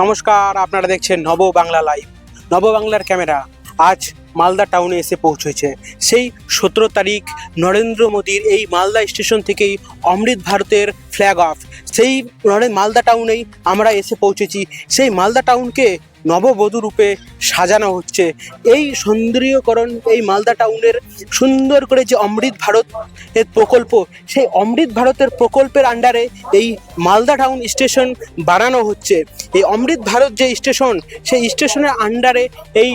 নমস্কার, আপনারা দেখছেন নব বাংলা লাইভ। নব বাংলার ক্যামেরা আজ মালদা টাউনে এসে পৌঁছেছে। সেই 17 তারিখ নরেন্দ্র মোদীর এই মালদা স্টেশন থেকেই অমৃত ভারতের ফ্ল্যাগ অফ। সেই মালদা টাউনেই আমরা এসে পৌঁছেছি। সেই মালদা টাউনকে নববধূ রূপে সাজানো হচ্ছে। এই সৌন্দর্যীকরণ, এই মালদা টাউনের সুন্দর করে যে অমৃত ভারত এর প্রকল্প, সেই অমৃত ভারতের প্রকল্পের আন্ডারে এই মালদা টাউন স্টেশন বানানো হচ্ছে। এই অমৃত ভারত যে স্টেশন, সেই স্টেশনের আন্ডারে এই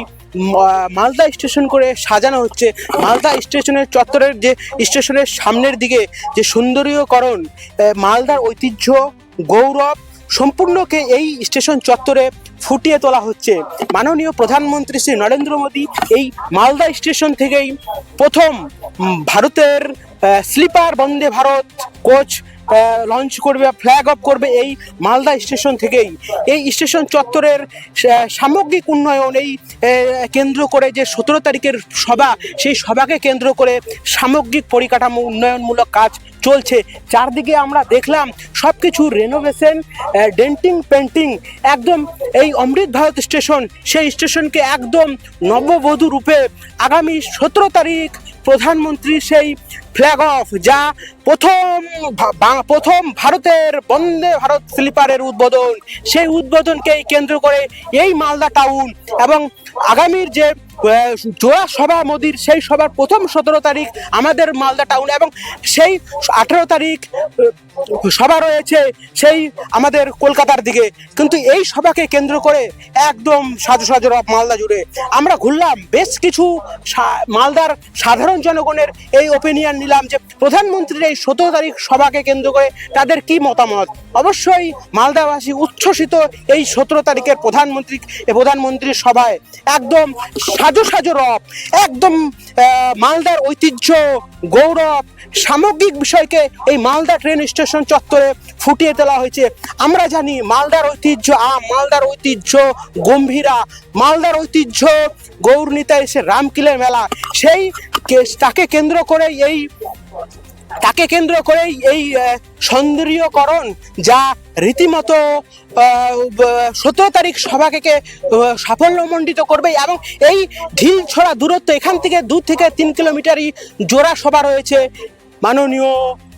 মালদা স্টেশন করে সাজানো হচ্ছে। মালদা স্টেশনের চত্বরের যে স্টেশনের সামনের দিকে যে সৌন্দর্যীকরণ, মালদার ঐতিহ্য গৌরব সম্পূর্ণকে এই স্টেশন চত্বরে ফুটিয়ে তোলা হচ্ছে। মাননীয় প্রধানমন্ত্রী শ্রী নরেন্দ্র মোদী এই মালদা স্টেশন থেকেই প্রথম ভারতের sleeper Vande Bharat coach launch করবে, ফ্ল্যাগ অফ করবে এই মালদা স্টেশন থেকেই। এই স্টেশন চত্বরের সামগ্রিক উন্নয়ন এই কেন্দ্র করে যে 17 তারিখের সভা, সেই সভাকে কেন্দ্র করে সামগ্রিক পরিকাঠামো উন্নয়নমূলক কাজ চলছে। চারদিকে আমরা দেখলাম সব কিছু রেনোভেশন, ডেন্টিং পেন্টিং, একদম এই অমৃত ভারত স্টেশন, সেই স্টেশনকে একদম নববধূ রূপে আগামী 17 তারিখ প্রধানমন্ত্রী সেই ফ্ল্যাগ অফ, যা প্রথম ভারতের বন্দে ভারত স্লিপারের উদ্বোধন, সেই উদ্বোধনকেই কেন্দ্র করে এই মালদা টাউন এবং আগামীর যে জোড়া সভা মোদির, সেই সভার প্রথম 17 তারিখ আমাদের মালদা টাউন এবং সেই 18 তারিখ সভা রয়েছে সেই আমাদের কলকাতার দিকে। কিন্তু এই সভাকে কেন্দ্র করে একদম সাজো সাজো মালদা জুড়ে আমরা ঘুরলাম। বেশ কিছু মালদার সাধারণ জনগণের এই ওপিনিয়ন নিলাম যে প্রধানমন্ত্রীর এই 17 তারিখ সভাকে কেন্দ্র করে তাদের কি মতামত। অবশ্যই মালদাবাসী উচ্ছ্বসিত এই 17 তারিখের প্রধানমন্ত্রীর সভায়। একদম সাজো সাজো রব, একদম মালদার ঐতিহ্য গৌরব সামগ্রিক বিষয়কে এই মালদা ট্রেন স্টেশন চত্বরে ফুটিয়ে তোলা হয়েছে। আমরা জানি মালদার ঐতিহ্য মালদার ঐতিহ্য গম্ভীরা, মালদার ঐতিহ্য গৌরনীতা এসে রামকিলের মেলা, সেই তাকে কেন্দ্র করেই এই সৌন্দর্যীকরণ, যা রীতিমতো 17 তারিখ সভাকে সাফল্যমণ্ডিত করবে। এবং এই ঢিল ছড়া দূরত্ব, এখান থেকে 2 থেকে 3 কিলোমিটারই জোড়া সভা রয়েছে মাননীয়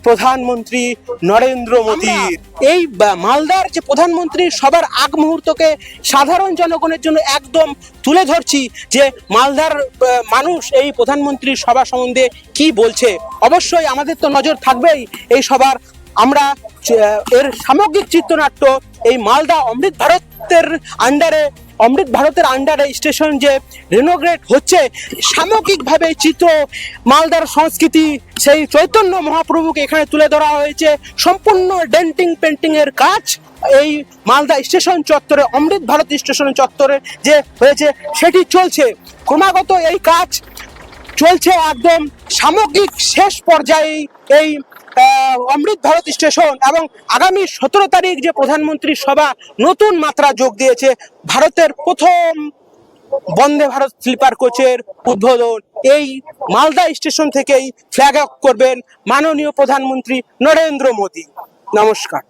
প্রধানমন্ত্রী নরেন্দ্র মোদীর। এই মালদার যে প্রধানমন্ত্রী সবার আগ মুহূর্তকে সাধারণ জনগণের জন্য একদম তুলে ধরছি যে মালদার মানুষ এই প্রধানমন্ত্রীর সভা সম্বন্ধে কি বলছে। অবশ্যই আমাদের তো নজর থাকবেই এই সভার। আমরা এর সামগ্রিক চিত্রনাট্য এই মালদা অমৃত ভারতের আন্ডারে স্টেশন যে রেনোগ্রেট হচ্ছে, সামগ্রিকভাবে চিত্র মালদার সংস্কৃতি, সেই চৈতন্য মহাপ্রভুকে এখানে তুলে ধরা হয়েছে। সম্পূর্ণ ডেন্টিং পেন্টিং এর কাজ এই মালদা স্টেশন চত্বরে, অমৃত ভারত স্টেশন চত্বরে যে হয়েছে সেটি চলছে ক্রমাগত। এই কাজ চলছে একদম সামগ্রিক শেষ পর্যায়ে এই অমৃত ভারত স্টেশন। এবং আগামী 17 তারিখ যে প্রধানমন্ত্রীর সভা নতুন মাত্রা যোগ দিয়েছে। ভারতের প্রথম বন্দে ভারত স্লিপার কোচের উদ্বোধন এই মালদা স্টেশন থেকেই ফ্ল্যাগ অফ করবেন মাননীয় প্রধানমন্ত্রী নরেন্দ্র মোদী। নমস্কার।